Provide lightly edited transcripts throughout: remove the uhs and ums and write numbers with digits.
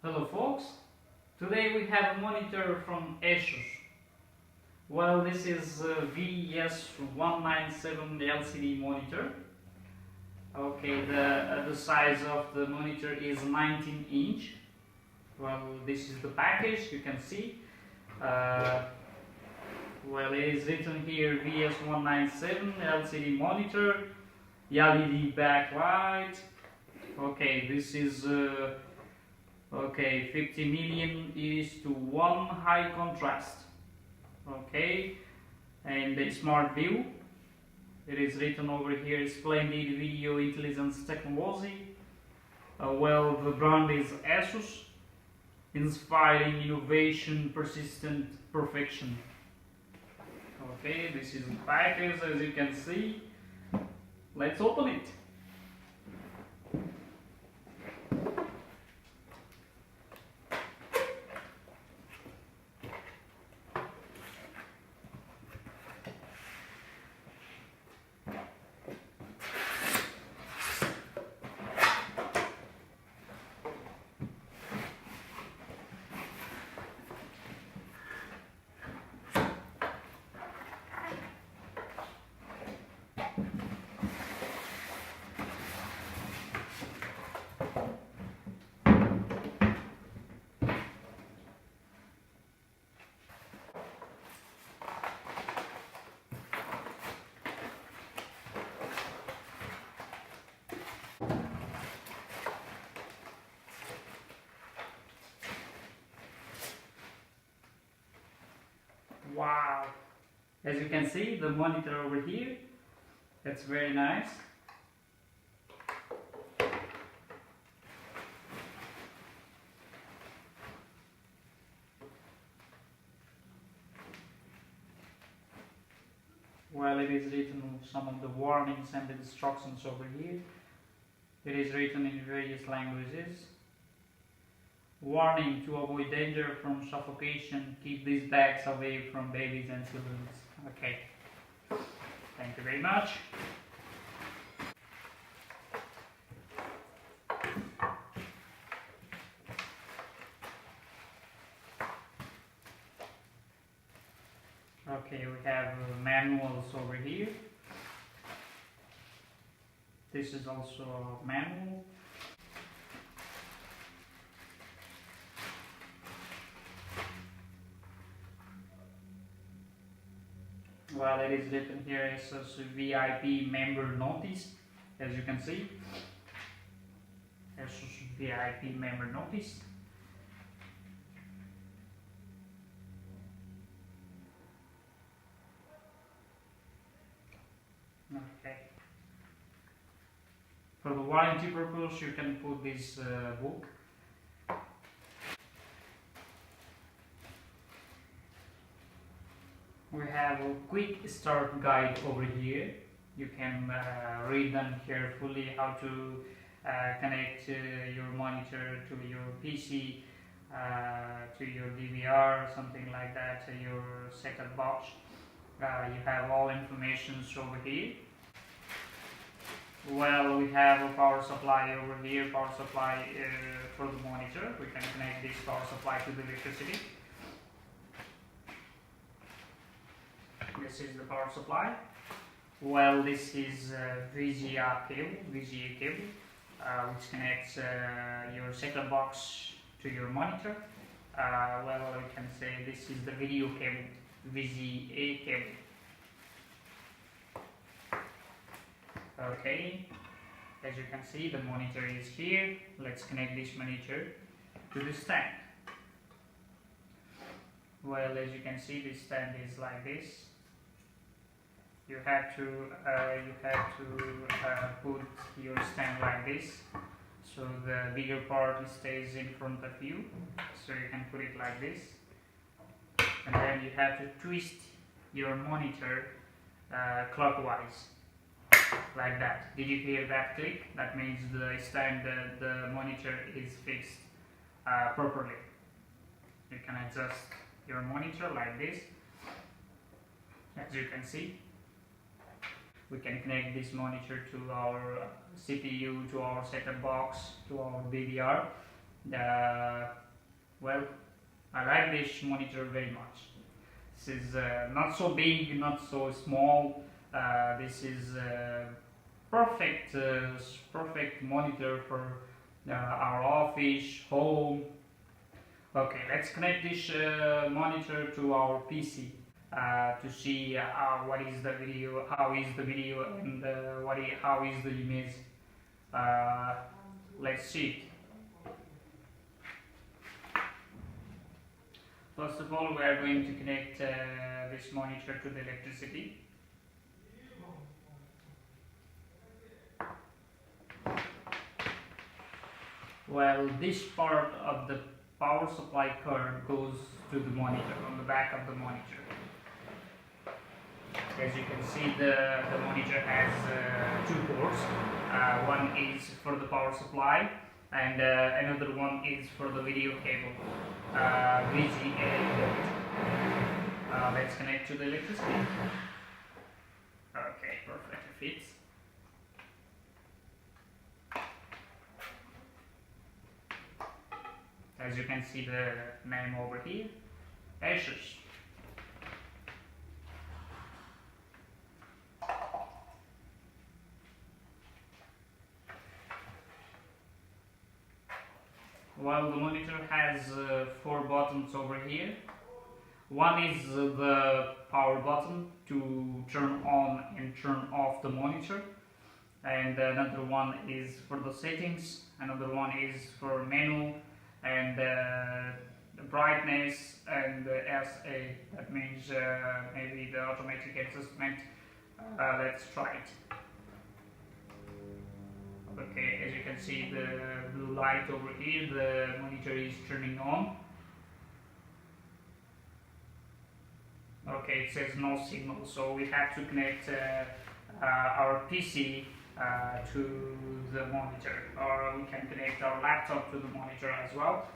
Hello folks, today we have a monitor from Asus. Well, this is a VS197 LCD monitor. Okay, the size of the monitor is 19 inch. Well, this is the package, you can see. Well, it is written here VS197 LCD monitor, LED backlight. Okay, this is 50 million is to 1 high contrast. Okay, and the smart view. It is written over here, splendid video intelligence technology. Well, the brand is Asus, inspiring innovation, persistent perfection. Okay, this is the package as you can see. Let's open it. Wow! As you can see, the monitor over here, that's very nice. Well, it is written some of the warnings and the instructions over here. It is written in various languages. Warning: to avoid danger from suffocation, keep these bags away from babies and children. Okay, thank you very much. Okay, we have manuals over here. This is also a manual. Well, it is written here Asus VIP member notice, as you can see. Asus VIP member notice. Okay. For the warranty purpose, you can put this book. We have a quick start guide over here. You can read them carefully, how to connect your monitor to your PC, to your DVR, something like that, to your set-top box. You have all information over here. Well, we have a power supply over here, power supply for the monitor. We can connect this power supply to the electricity. This is the power supply. Well, this is VGA cable, which connects your set-top box to your monitor. Well, we can say this is the video cable, VGA cable. Okay, as you can see, the monitor is here. Let's connect this monitor to the stand. Well, as you can see, this stand is like this. You have to put your stand like this, so the bigger part stays in front of you. So you can put it like this, and then you have to twist your monitor clockwise, like that. Did you hear that click? That means the stand, the monitor is fixed properly. You can adjust your monitor like this, as you can see. We can connect this monitor to our CPU, to our set-top box, to our DVR. Well, I like this monitor very much. This is not so big, not so small. This is perfect monitor for our office, home. Okay, let's connect this monitor to our PC to see what is the video, how is the video, and how is the image. Let's see. First of all, we are going to connect this monitor to the electricity. Well, this part of the power supply current goes to the monitor, on the back of the monitor. As you can see, the monitor has two ports. One is for the power supply, and another one is for the video cable, VGA. Let's connect to the electricity. Okay, perfect, it fits. As you can see the name over here, Asus. Well, the monitor has 4 buttons over here. One is the power button to turn on and turn off the monitor, and another one is for the settings, another one is for menu, and the brightness, and the SA, that means maybe the automatic adjustment. Let's try it. Okay, as you can see the blue light over here, the monitor is turning on. Okay, it says no signal, so we have to connect our PC to the monitor, or we can connect our laptop to the monitor as well.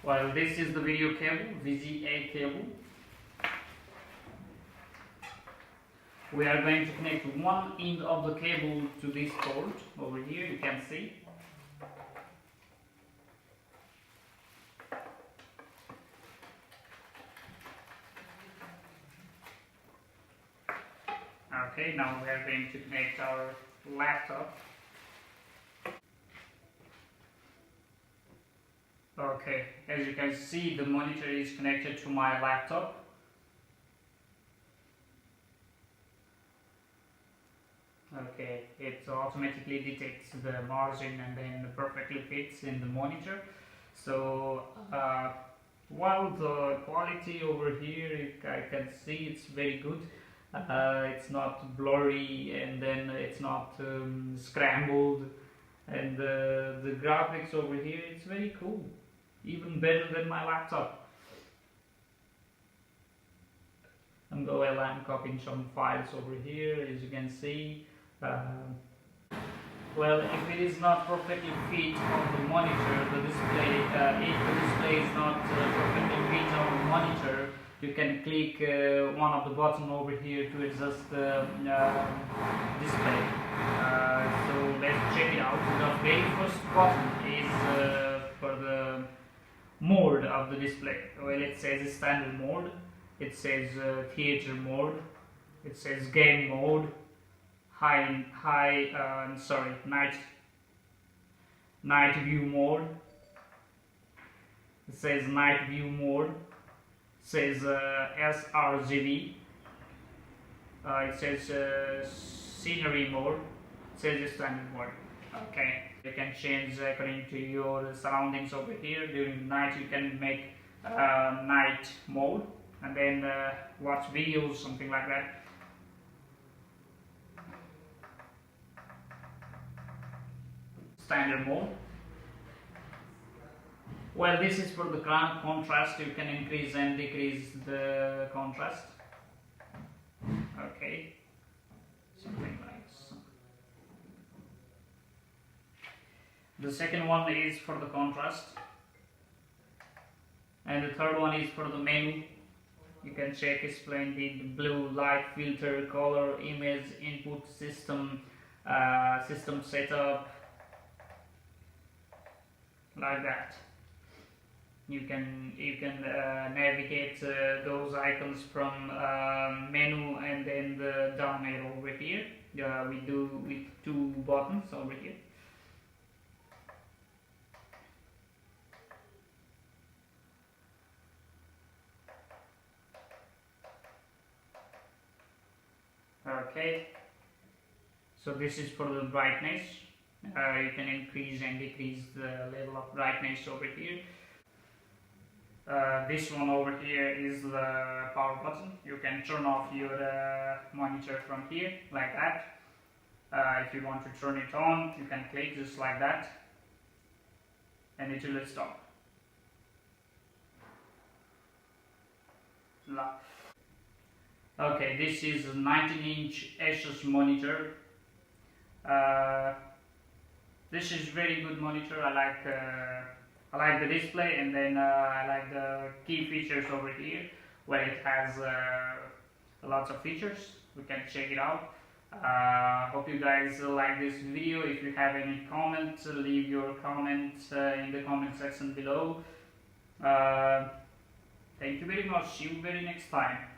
Well, this is the video cable, VGA cable. We are going to connect one end of the cable to this port over here, you can see. Okay, now we are going to connect our laptop. Okay, as you can see, the monitor is connected to my laptop. Okay, it automatically detects the margin and then perfectly fits in the monitor. So while the quality over here, I can see it's very good. It's not blurry, and then it's not scrambled, and the graphics over here, it's very cool, even better than my laptop. I'm copying some files over here, as you can see. Well, if it is not perfectly fit on the monitor, the display, if the display is not perfectly fit on the monitor, you can click one of the buttons over here to adjust the display. So let's check it out. The very first button is for the mode of the display. Well, it says standard mode, it says theater mode, it says game mode, night view mode. It says night view mode. It says sRGB. It says scenery mode. It says standard mode. Okay, you can change according to your surroundings over here. During the night, you can make night mode, and then watch videos, something like that. Standard mode. Well, this is for the contrast. You can increase and decrease the contrast. Okay, something like so. The second one is for the contrast, and the third one is for the menu. You can check splendid blue light filter, color, image, input, system, system setup, like that. You can navigate those icons from menu and then the down arrow over here. We do with two buttons over here. Okay, so this is for the brightness. You can increase and decrease the level of brightness over here. This one over here is the power button. You can turn off your monitor from here like that. If you want to turn it on, you can click just like that and it will stop. Okay, this is a 19-inch Asus monitor. This is very good monitor. I like the display, and then I like the key features over here where it has lots of features. We can check it out. Hope you guys like this video. If you have any comments, leave your comments in the comment section below. Thank you very much. See you very next time.